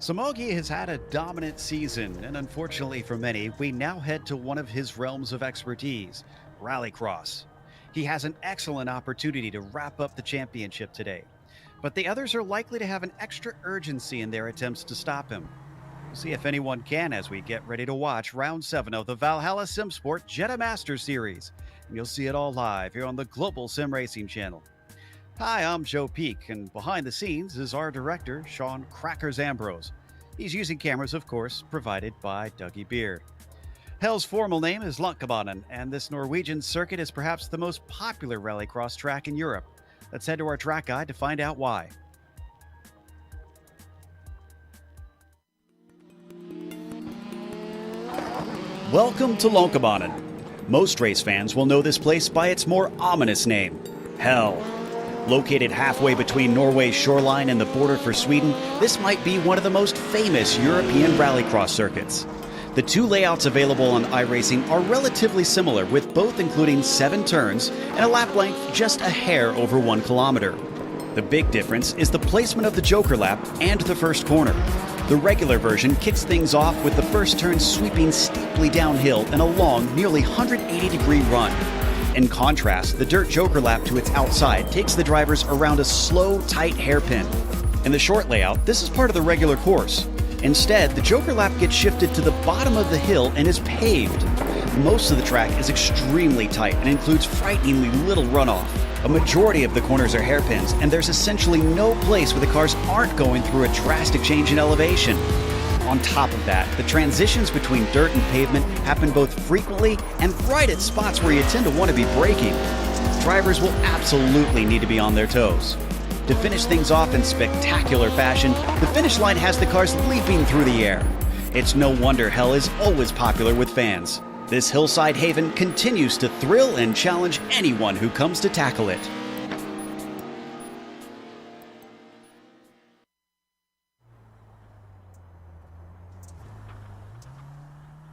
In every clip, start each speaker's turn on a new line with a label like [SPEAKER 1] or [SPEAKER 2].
[SPEAKER 1] Samogi has had a dominant season, and unfortunately for many, we now head to one of his realms of expertise, rallycross. He has an excellent opportunity to wrap up the championship today, but the others are likely to have an extra urgency in their attempts to stop him. We'll see if anyone can as we get ready to watch Round 7 of the Valhalla SimSport Jetta Masters Series, and you'll see it all live here on the Global SimRacing Channel. Hi, I'm Joe Peak, and behind the scenes is our director, Sean Crackers Ambrose. He's using cameras, of course, provided by Dougie Beard. Hell's formal name is Lånkebanen, and this Norwegian circuit is perhaps the most popular rallycross track in Europe. Let's head to our track guide to find out why. Welcome to Lånkebanen. Most race fans will know this place by its more ominous name, Hell. Located halfway between Norway's shoreline and the border for Sweden, this might be one of the most famous European rallycross circuits. The two layouts available on iRacing are relatively similar, with both including 7 turns and a lap length just a hair over 1 kilometer. The big difference is the placement of the Joker lap and the first corner. The regular version kicks things off with the first turn sweeping steeply downhill in a long, nearly 180-degree run. In contrast, the dirt Joker lap to its outside takes the drivers around a slow, tight hairpin. In the short layout, this is part of the regular course. Instead, the Joker lap gets shifted to the bottom of the hill and is paved. Most of the track is extremely tight and includes frighteningly little runoff. A majority of the corners are hairpins, and there's essentially no place where the cars aren't going through a drastic change in elevation. On top of that, the transitions between dirt and pavement happen both frequently and right at spots where you tend to want to be braking. Drivers will absolutely need to be on their toes. To finish things off in spectacular fashion, the finish line has the cars leaping through the air. It's no wonder Hell is always popular with fans. This hillside haven continues to thrill and challenge anyone who comes to tackle it.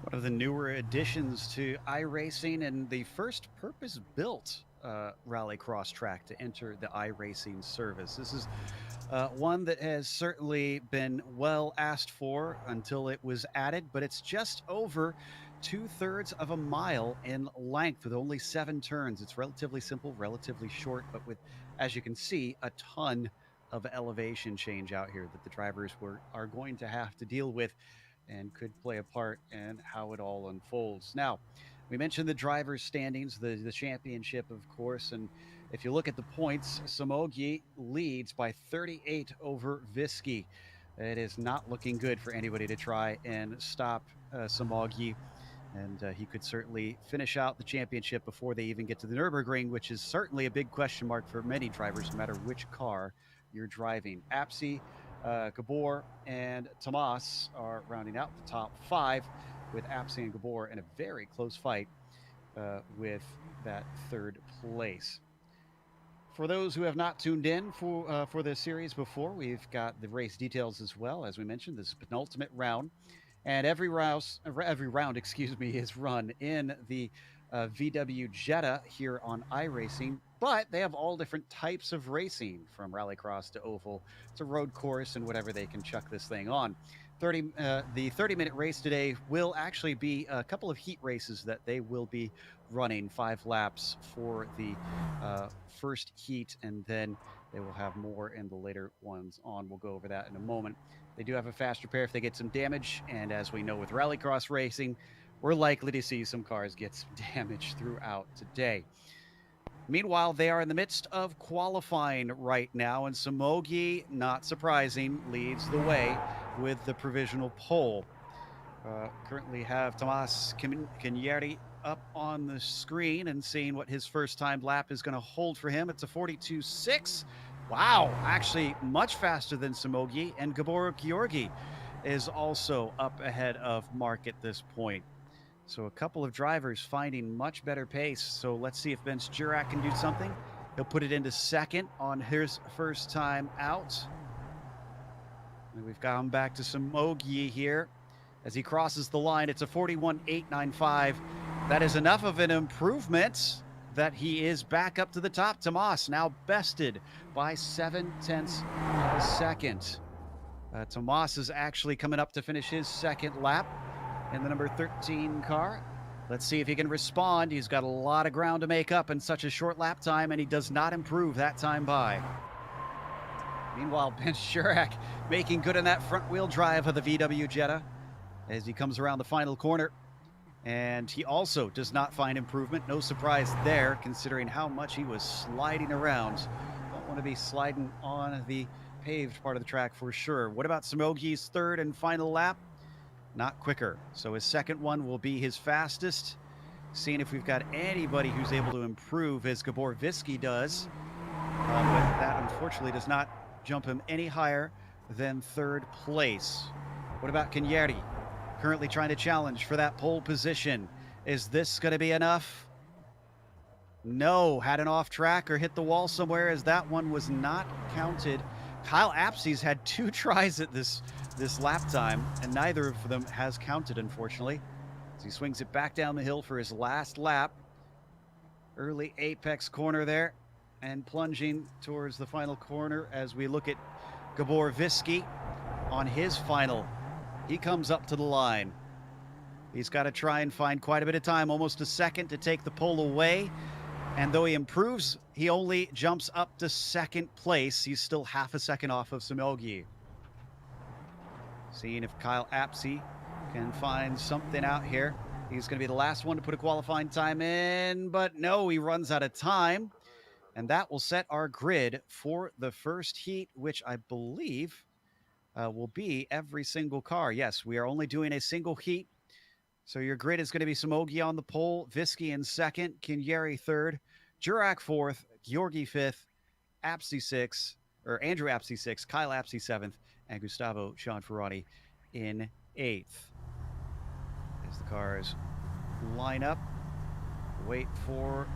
[SPEAKER 1] One of the newer additions to iRacing and the first purpose-built rallycross track to enter the iRacing service. This is one that has certainly been well asked for until it was added, but it's just over 2/3 of a mile in length with only 7 turns. It's relatively simple, relatively short, but with, as you can see, a ton of elevation change out here that the drivers are going to have to deal with and could play a part in how it all unfolds. Now, we mentioned the drivers' standings, the championship, of course, and if you look at the points, Samogi leads by 38 over Viski. It is not looking good for anybody to try and stop Samogi, and he could certainly finish out the championship before they even get to the Nurburgring, which is certainly a big question mark for many drivers, no matter which car you're driving. Apsi, Gabor, and Tomas are rounding out the top 5, with Apsi and Gabor in a very close fight with that 3rd place. For those who have not tuned in for this series before, we've got the race details as well. As we mentioned, this is the penultimate round, and every round, is run in the VW Jetta here on iRacing, but they have all different types of racing, from rallycross to oval to road course and whatever they can chuck this thing on. The 30-minute race today will actually be a couple of heat races that they will be running, 5 laps for the first heat, and then they will have more in the later ones on. We'll go over that in a moment. They do have a fast repair if they get some damage, and as we know with rallycross racing, we're likely to see some cars get some damage throughout today. Meanwhile, they are in the midst of qualifying right now, and Samogi, not surprising, leads the way with the provisional pole. Currently have Tomas Kenyeri up on the screen and seeing what his first time lap is going to hold for him. It's a 42.6. Wow, actually much faster than Samogi, and Gabor Georgi is also up ahead of Mark at this point. So a couple of drivers finding much better pace. So let's see if Ben Jurak can do something. He'll put it into 2nd on his first time out. And we've gone back to Samogi here as he crosses the line. It's a 41.895. That is enough of an improvement that he is back up to the top. Tomas now bested by 0.7 of a second. Tomas is actually coming up to finish his second lap in the number 13 car. Let's see if he can respond. He's got a lot of ground to make up in such a short lap time, and he does not improve that time by. Meanwhile, Ben Shurak making good on that front-wheel drive of the VW Jetta as he comes around the final corner. And he also does not find improvement. No surprise there, considering how much he was sliding around. Don't want to be sliding on the paved part of the track for sure. What about Simogi's third and final lap? Not quicker. So his second one will be his fastest. Seeing if we've got anybody who's able to improve as Gabor Visky does. But that unfortunately does not jump him any higher than third place. What about Kenyeri? Currently trying to challenge for that pole position. Is this going to be enough? No, had an off track or hit the wall somewhere, as that one was not counted. Kyle Apsey's had 2 tries at this lap time, and neither of them has counted, unfortunately. As he swings it back down the hill for his last lap. Early apex corner there, and plunging towards the final corner as we look at Gabor Visky on his final. He comes up to the line. He's got to try and find quite a bit of time, almost a second to take the pole away. And though he improves, he only jumps up to second place. He's still half a second off of Simogi. Seeing if Kyle Apsey can find something out here. He's going to be the last one to put a qualifying time in, but no, he runs out of time. And that will set our grid for the first heat, which I believe will be every single car. Yes, we are only doing a single heat. So your grid is going to be Simogi on the pole, Visky in second, Kenyeri third, Jurak fourth, Georgi fifth, Apsey sixth, or Andrew Apsey sixth, Kyle Apsey seventh, and Gustavo Cianferrani in eighth. As the cars line up, wait for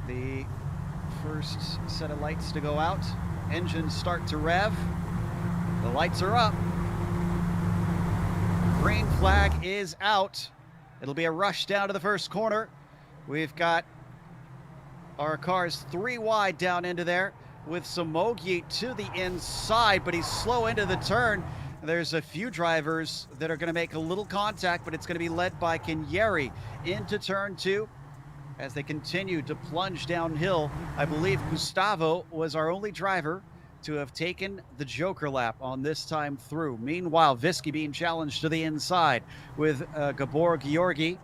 [SPEAKER 1] the first set of lights to go out. Engines start to rev. The lights are up. Green flag is out. It'll be a rush down to the first corner. We've got our cars 3 wide down into there with Simogi to the inside, but he's slow into the turn. There's a few drivers that are going to make a little contact, but it's going to be led by Kenyeri into turn 2 as they continue to plunge downhill. I believe Gustavo was our only driver to have taken the Joker lap on this time through. Meanwhile, Visky being challenged to the inside with Gabor Georgi.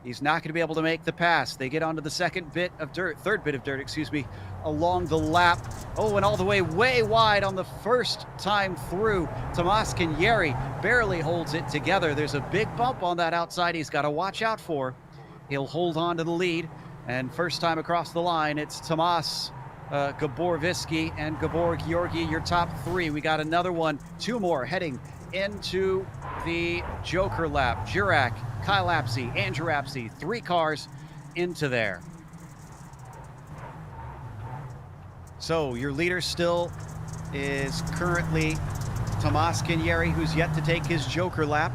[SPEAKER 1] He's not going to be able to make the pass. They get onto the third bit of dirt, excuse me, along the lap. Oh, and all the way wide on the first time through. Tomas Kenyeri barely holds it together. There's a big bump on that outside he's got to watch out for. He'll hold on to the lead. And first time across the line, it's Tomas, Gabor Visky, and Gabor Georgi, your top 3. We got another one, 2 more heading into the Joker lap. Jurak, Kyle Apsey, Andrew Apsey, 3 cars into there. So your leader still is currently Tomas Kenyeri, who's yet to take his Joker lap.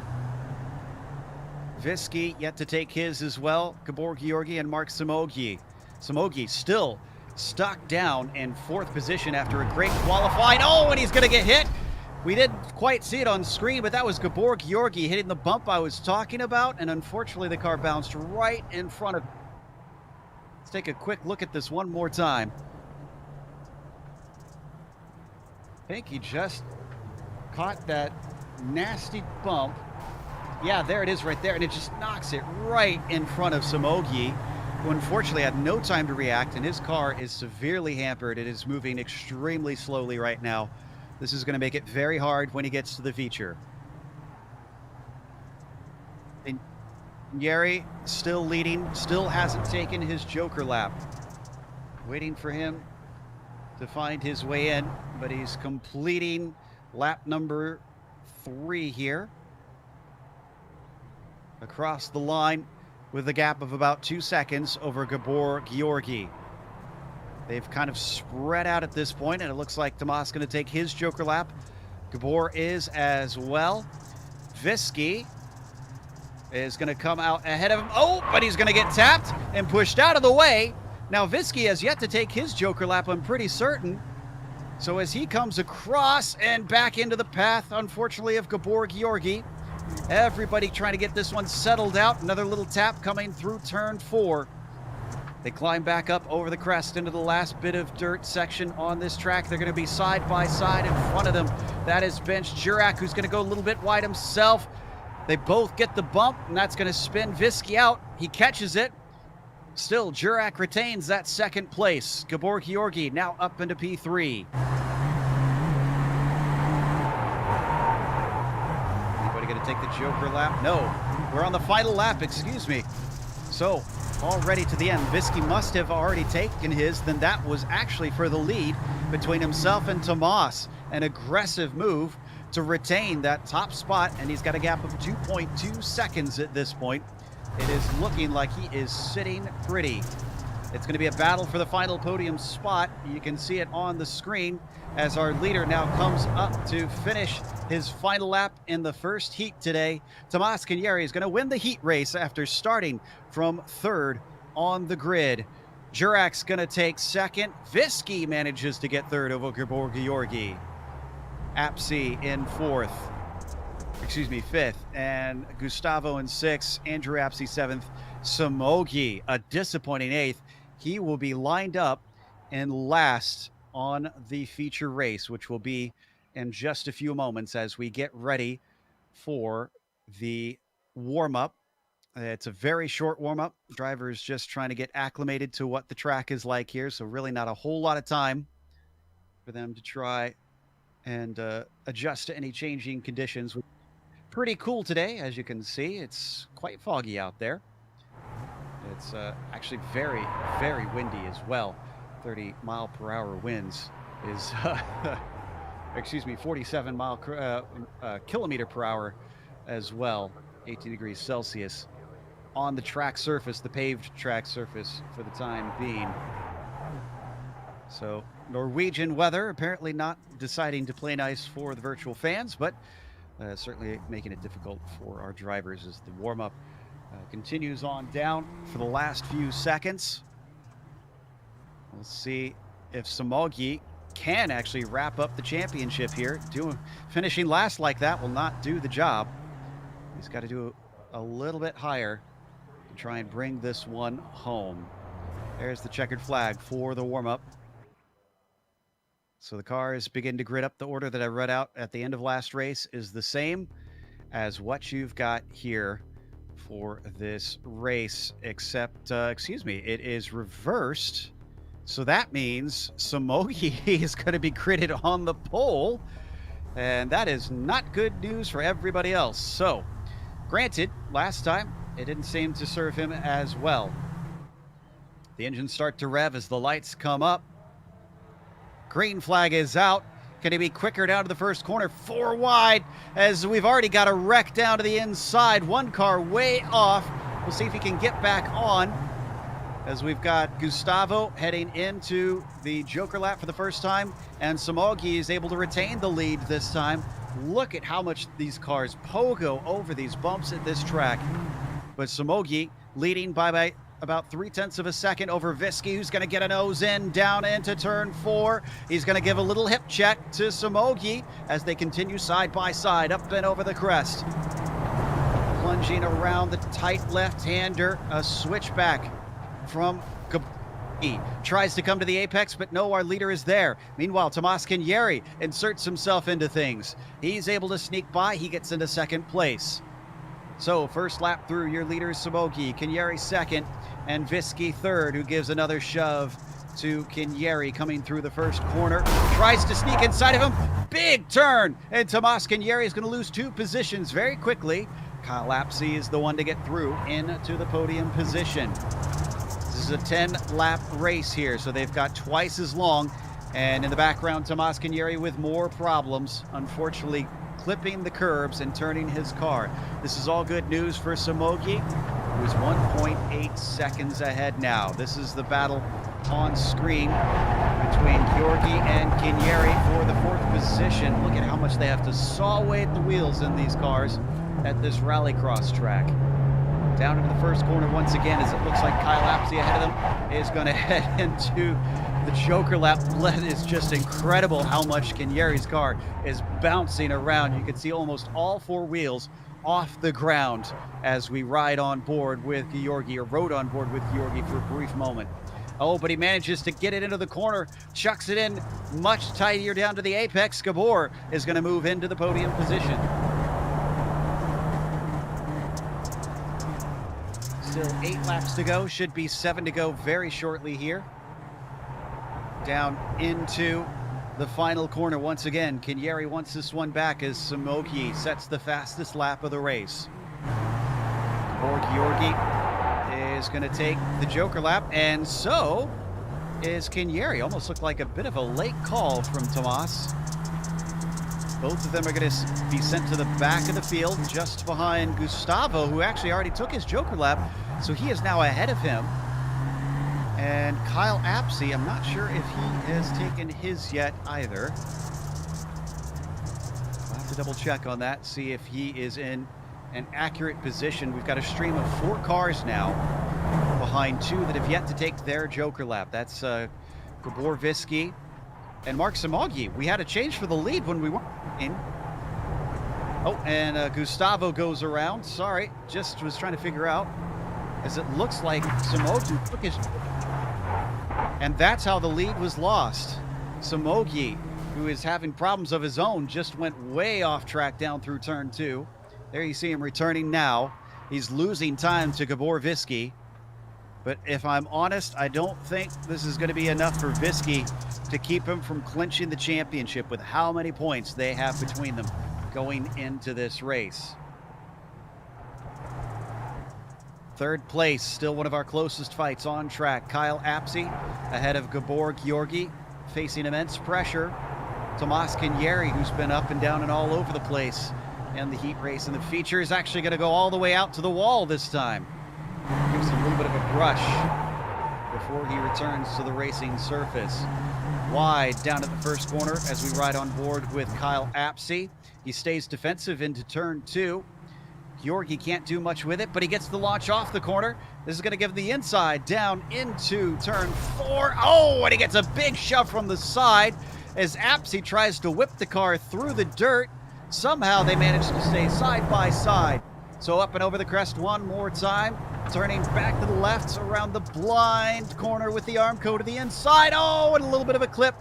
[SPEAKER 1] Visky yet to take his as well. Gabor Georgi and Mark Simogi. Simogi still stuck down in 4th position after a great qualifying. Oh, and he's going to get hit. We didn't quite see it on screen, but that was Gabor Georgi hitting the bump I was talking about, and unfortunately the car bounced right in front of him. Let's take a quick look at this one more time. I think he just caught that nasty bump. Yeah, there it is right there, and it just knocks it right in front of Simogi, who unfortunately had no time to react, and his car is severely hampered. It is moving extremely slowly right now. This is going to make it very hard when he gets to the feature. And Kenyeri still leading, still hasn't taken his Joker lap. Waiting for him to find his way in, but he's completing lap number 3 here. Across the line with a gap of about 2 seconds over Gabor Georgi. They've kind of spread out at this point, and it looks like Tomas going to take his Joker lap. Gabor is as well. Visky is going to come out ahead of him. Oh, but he's going to get tapped and pushed out of the way. Now, Visky has yet to take his Joker lap, I'm pretty certain. So as he comes across and back into the path, unfortunately, of Gabor Georgi, everybody trying to get this one settled out. Another little tap coming through turn 4. They climb back up over the crest into the last bit of dirt section on this track. They're going to be side by side in front of them. That is Bench Jurak, who's going to go a little bit wide himself. They both get the bump, and that's going to spin Visky out. He catches it. Still, Jurak retains that second place. Gabor Georgi now up into P3. Anybody going to take the Joker lap? No, we're on the final lap, excuse me. So, already to the end. Visky must have already taken his. Then that was actually for the lead between himself and Tomas. An aggressive move to retain that top spot, and he's got a gap of 2.2 seconds at this point. It is looking like he is sitting pretty. It's going to be a battle for the final podium spot. You can see it on the screen as our leader now comes up to finish his final lap in the first heat today. Tomas Kanyeri is going to win the heat race after starting from third on the grid. Jurak's going to take second. Visky manages to get third over Gabor Georgi. Apsey in fifth, and Gustavo in sixth, Andrew Apsey seventh, Samogi a disappointing eighth. He will be lined up in last on the feature race, which will be in just a few moments as we get ready for the warm-up. It's a very short warm-up. Drivers just trying to get acclimated to what the track is like here, so really not a whole lot of time for them to try and adjust to any changing conditions. Pretty cool today, as you can see. It's quite foggy out there. It's actually very, very windy as well. 30-mile-per-hour winds is, 47 kilometer per hour as well. 18 degrees Celsius on the track surface, the paved track surface for the time being. So Norwegian weather apparently not deciding to play nice for the virtual fans, but certainly making it difficult for our drivers as the warm-up continues on down for the last few seconds. We'll see if Samogi can actually wrap up the championship here. Finishing last like that will not do the job. He's got to do a little bit higher to try and bring this one home. There's the checkered flag for the warm-up. So the cars begin to grid up. The order that I read out at the end of last race is the same as what you've got here for this race, except, it is reversed. So that means Samogi is going to be gridded on the pole, and that is not good news for everybody else. So, granted, last time it didn't seem to serve him as well. The engines start to rev as the lights come up. Green flag is out. Can he be quicker down to the first corner? 4 wide, as we've already got a wreck down to the inside. One car way off. We'll see if he can get back on, as we've got Gustavo heading into the Joker lap for the first time, and Samogi is able to retain the lead this time. Look at how much these cars pogo over these bumps at this track. But Samogi leading by about 0.3 of a second over Visky, who's going to get a nose in down into turn 4. He's going to give a little hip check to Samogi as they continue side by side up and over the crest. Plunging around the tight left-hander, a switchback from Gabi. Tries to come to the apex, but no, our leader is there. Meanwhile, Tomas Kanyeri inserts himself into things. He's able to sneak by. He gets into second place. So first lap through, your leader is Samogi, Kanyeri second, and Visky third, who gives another shove to Kanyeri coming through the first corner. Tries to sneak inside of him. Big turn, and Tomas Kanyeri is going to lose 2 positions very quickly. Kyle Apsey is the one to get through into the podium position. This is a 10-lap race here, so they've got twice as long. And in the background, Tomas Kanyeri with more problems, unfortunately clipping the curbs and turning his car. This is all good news for Samogi, who is 1.8 seconds ahead now. This is the battle on screen between Georgi and Kanyeri for the 4th position. Look at how much they have to saw away at the wheels in these cars at this rallycross track. Down into the first corner once again, as it looks like Kyle Apsey ahead of them is going to head into The Joker lap is just incredible how much Kenyeri's car is bouncing around. You can see almost all four wheels off the ground as we ride on board with Georgi, or rode on board with Georgi for a brief moment. Oh, but he manages to get it into the corner, chucks it in much tighter down to the apex. Gabor is going to move into the podium position. Still 8 laps to go, should be 7 to go very shortly here. Down into the final corner once again. Kenyeri wants this one back as Samoki sets the fastest lap of the race. Georgi is going to take the Joker lap, and so is Kenyeri. Almost looked like a bit of a late call from Tomas. Both of them are going to be sent to the back of the field, just behind Gustavo, who actually already took his Joker lap, so he is now ahead of him. And Kyle Apsey, I'm not sure if he has taken his yet either. I'll have to double check on that, see if he is in an accurate position. We've got a stream of 4 cars now behind 2 that have yet to take their Joker lap. That's Gabor Visky and Mark Samogyi. We had a change for the lead when we were in. Oh, and Gustavo goes around. Sorry, just was trying to figure out, as it looks like Samogyi took his... And that's how the lead was lost. Samogyi, who is having problems of his own, just went way off track down through turn 2. There you see him returning now. He's losing time to Gabor Visky. But if I'm honest, I don't think this is going to be enough for Visky to keep him from clinching the championship with how many points they have between them going into this race. 3rd place, still one of our closest fights on track. Kyle Apsey ahead of Gabor Georgi, facing immense pressure. Tomas Kenyeri, who's been up and down and all over the place in the heat race, and the feature is actually going to go all the way out to the wall this time. Gives him a little bit of a brush before he returns to the racing surface. Wide down at the first corner as we ride on board with Kyle Apsey. He stays defensive into turn 2. Georgi can't do much with it, but he gets the launch off the corner. This is going to give the inside down into turn 4. Oh, and he gets a big shove from the side as Apsey tries to whip the car through the dirt. Somehow they manage to stay side by side. So up and over the crest one more time, turning back to the left around the blind corner with the Armco to the inside. Oh, and a little bit of a clip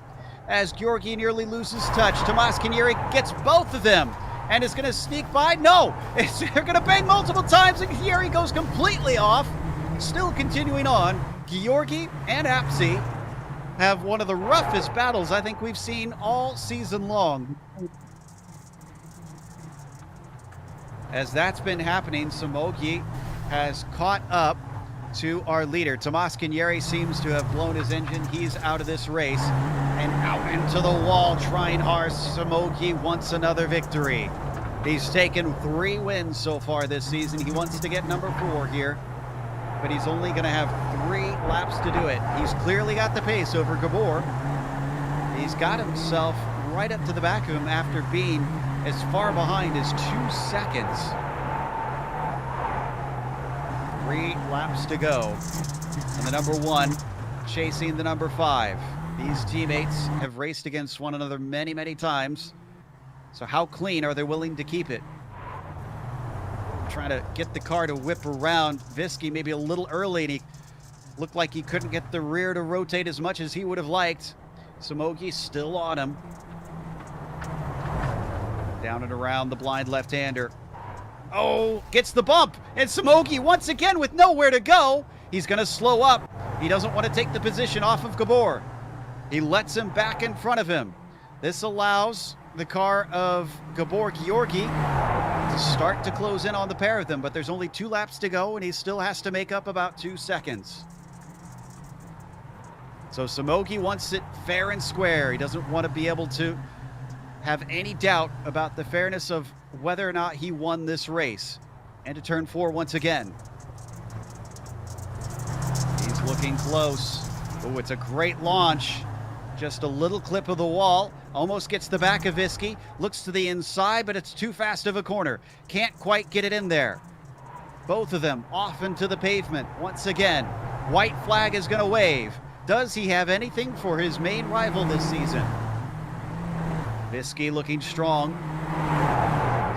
[SPEAKER 1] as Georgi nearly loses touch. Tomas Kenyeri gets both of them and is going to sneak by. No, they're going to bang multiple times, and Kenyeri goes completely off. Still continuing on, Georgi and Apsey have one of the roughest battles I think we've seen all season long. As that's been happening, Samogyi has caught up to our leader. Tomas Kenyeri seems to have blown his engine. He's out of this race and out into the wall, trying hard. Samogyi wants another victory. He's taken 3 wins so far this season. He wants to get number 4 here, but he's only going to have 3 laps to do it. He's clearly got the pace over Gabor. He's got himself right up to the back of him after being as far behind as 2 seconds. 3 laps to go. And the number 1 chasing the number 5. These teammates have raced against one another many, many times. So how clean are they willing to keep it? Trying to get the car to whip around. Visky maybe a little early, and he looked like he couldn't get the rear to rotate as much as he would have liked. Samogyi still on him. Down and around the blind left-hander. Oh, gets the bump, and Samogyi once again with nowhere to go. He's going to slow up. He doesn't want to take the position off of Gabor. He lets him back in front of him. This allows the car of Gabor Georgi to start to close in on the pair of them, but there's only 2 laps to go, and he still has to make up about 2 seconds. So Samogyi wants it fair and square. He doesn't want to be able to have any doubt about the fairness of whether or not he won this race. And to turn 4 once again. He's looking close. Oh, it's a great launch. Just a little clip of the wall. Almost gets the back of Visky. Looks to the inside, but it's too fast of a corner. Can't quite get it in there. Both of them off into the pavement once again. White flag is going to wave. Does he have anything for his main rival this season? Viski looking strong.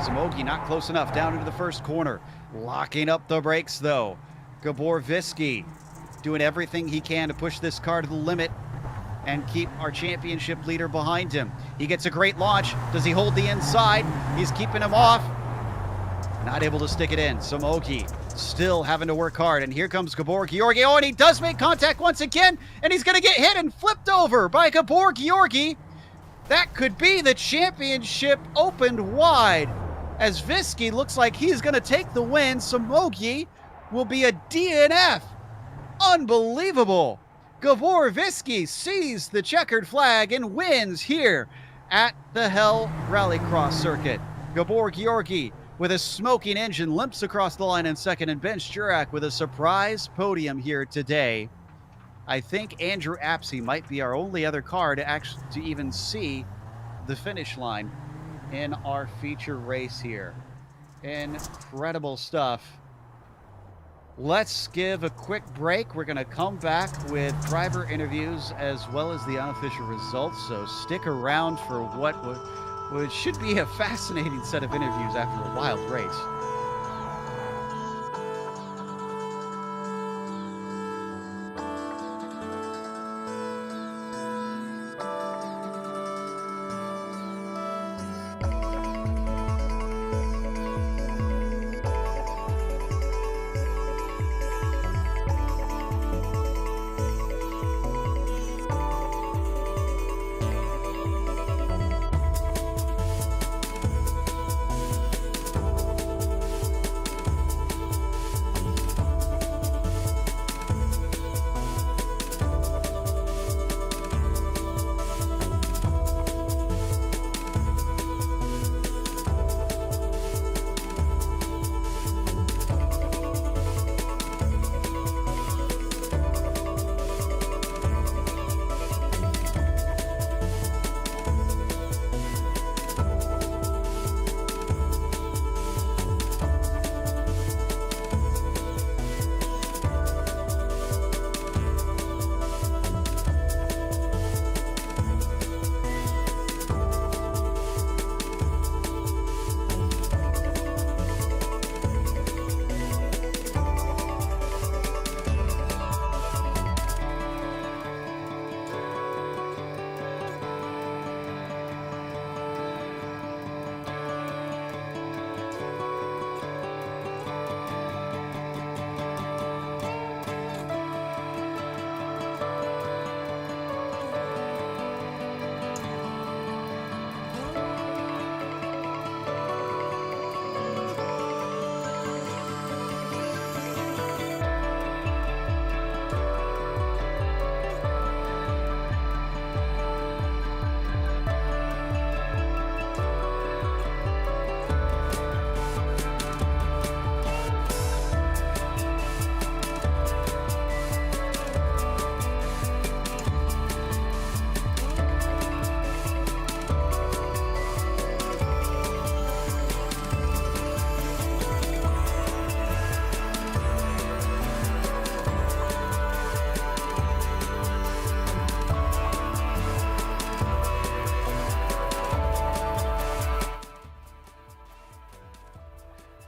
[SPEAKER 1] Smogi not close enough down into the first corner. Locking up the brakes though. Gabor Viski doing everything he can to push this car to the limit and keep our championship leader behind him. He gets a great launch. Does he hold the inside? He's keeping him off. Not able to stick it in. Smogi still having to work hard. And here comes Gabor Georgi. Oh, and he does make contact once again. And he's going to get hit and flipped over by Gabor Georgi. That could be the championship opened wide. As Viski looks like he's going to take the win. Smogi will be a DNF. Unbelievable. Gabor Viski sees the checkered flag and wins here at the Hell Rallycross circuit. Gabor Georgi with a smoking engine limps across the line in second, and Ben Jurak with a surprise podium here today. I think Andrew Apsey might be our only other car to even see the finish line in our feature race here. Incredible stuff. Let's give a quick break. We're going to come back with driver interviews as well as the unofficial results. So stick around for what should be a fascinating set of interviews after a wild race.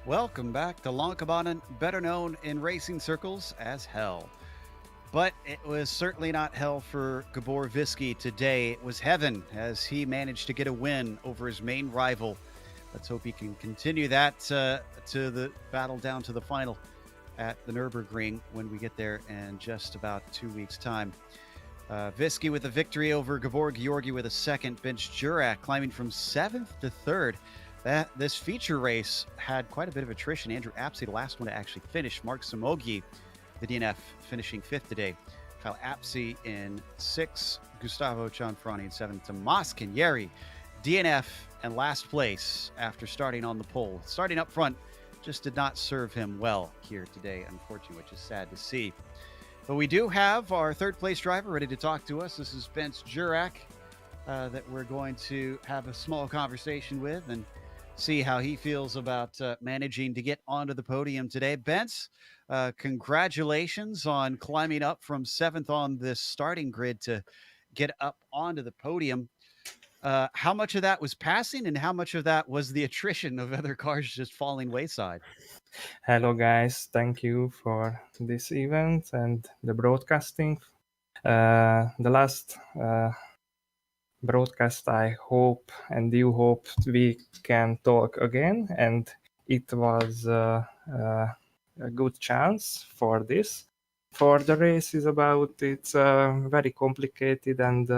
[SPEAKER 1] Welcome back to Lånkebanen, better known in racing circles as hell. But it was certainly not hell for Gabor Viski today. It was heaven as he managed to get a win over his main rival. Let's hope he can continue that to the battle down to the final at the Nurburgring when we get there in just about 2 weeks' time. Viski with a victory over Gabor Georgi with a second. Ben Jurak climbing from 7th to 3rd. This feature race had quite a bit of attrition. Andrew Apsey, the last one to actually finish. Mark Smogi, the DNF, finishing 5th today. Kyle Apsey in 6th. Gustavo Cianfrani in 7th. Tomas Canieri, DNF and last place after starting on the pole. Starting up front just did not serve him well here today, unfortunately, which is sad to see. But we do have our third place driver ready to talk to us. This is Ben Jurak that we're going to have a small conversation with and see how he feels about managing to get onto the podium today. Bence, congratulations on climbing up from seventh on this starting grid to get up onto the podium. How much of that was passing, and how much of that was the attrition of other cars just falling wayside?
[SPEAKER 2] Hello, guys. Thank you for this event and the broadcasting. The last broadcast, I hope and you hope we can talk again, and it was a good chance for this. For the race is about it's very complicated and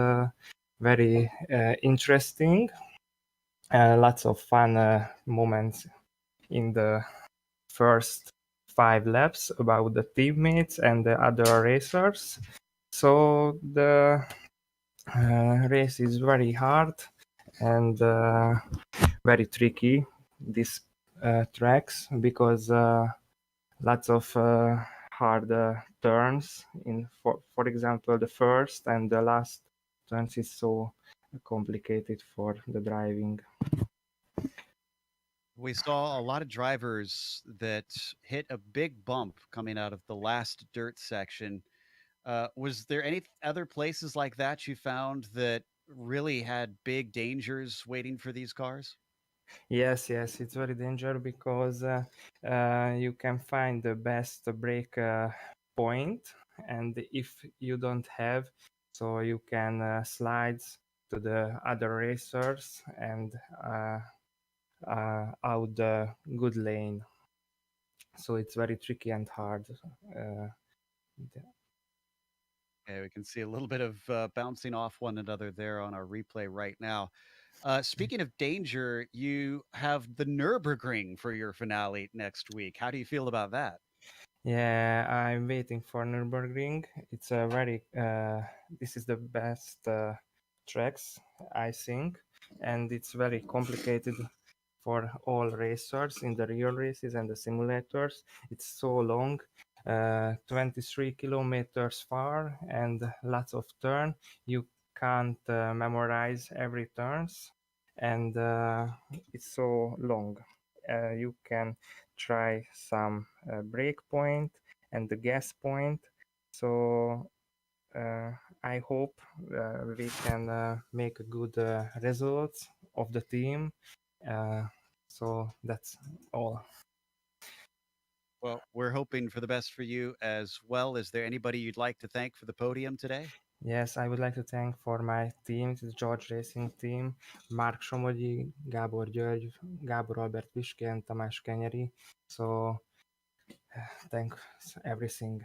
[SPEAKER 2] very interesting. Lots of fun moments in the first 5 laps about the teammates and the other racers. So the race is very hard and very tricky, these tracks, because lots of hard turns in, for example, the first and the last turns is so complicated for the driving.
[SPEAKER 1] We saw a lot of drivers that hit a big bump coming out of the last dirt section. Was there any other places like that you found that really had big dangers waiting for these cars?
[SPEAKER 2] Yes, it's very dangerous because you can find the best break point, and if you don't have, so you can slide to the other racers and out the good lane. So it's very tricky and hard. Uh,
[SPEAKER 1] Okay, we can see a little bit of bouncing off one another there on our replay right now. Speaking of danger, you have the Nurburgring for your finale next week. How do you feel about that?
[SPEAKER 2] Yeah, I'm waiting for Nurburgring. It's a very this is the best tracks, I think, and it's very complicated for all racers in the real races and the simulators. It's so long, 23 kilometers far and lots of turn. You can't memorize every turns, and it's so long. You can try some break point and the gas point. So uh, I hope we can make a good results of the team. Uh, so that's all.
[SPEAKER 1] Well, we're hoping for the best for you as well. Is there anybody you'd like to thank for the podium today?
[SPEAKER 2] Yes, I would like to thank for my team, the George Racing team, Mark Somogyi, Gábor György, Gábor Albert Piske, and Tamás Kenyeri. So thanks everything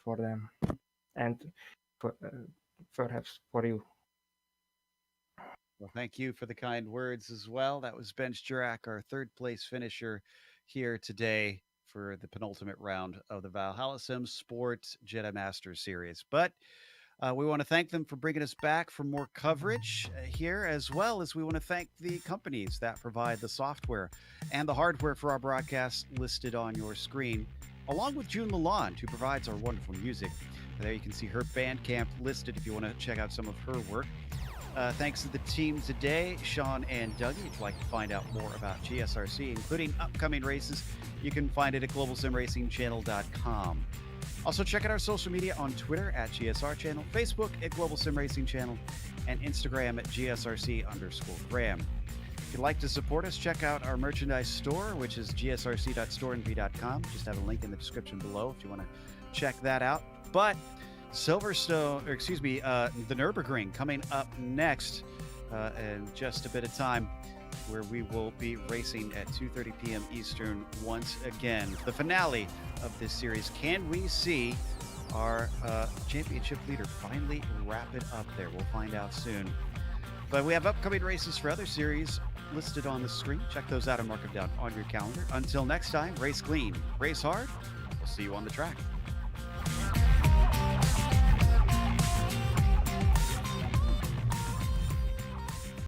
[SPEAKER 2] for them and for, perhaps for you.
[SPEAKER 1] Well, thank you for the kind words as well. That was Bench Jurak, our third place finisher here today for the penultimate round of the Valhalla Sim Sports Jetta Masters Series. But we want to thank them for bringing us back for more coverage here, as well as we want to thank the companies that provide the software and the hardware for our broadcast listed on your screen, along with June Lalonde, who provides our wonderful music. There you can see her Bandcamp listed if you want to check out some of her work. Thanks to the team today, Sean and Dougie. If you'd like to find out more about GSRC, including upcoming races, you can find it at globalsimracingchannel.com. Also, check out our social media on Twitter at GSR Channel, Facebook at Global Sim Racing Channel, and Instagram at GSRC_Graham. If you'd like to support us, check out our merchandise store, which is gsrc.storenv.com. Just have a link in the description below if you want to check that out. But Silverstone, or excuse me, the Nurburgring coming up next in just a bit of time, where we will be racing at 2:30 p.m. Eastern once again. The finale of this series. Can we see our championship leader finally wrap it up there? We'll find out soon. But we have upcoming races for other series listed on the screen. Check those out and mark them down on your calendar. Until next time, race clean, race hard. We'll see you on the track.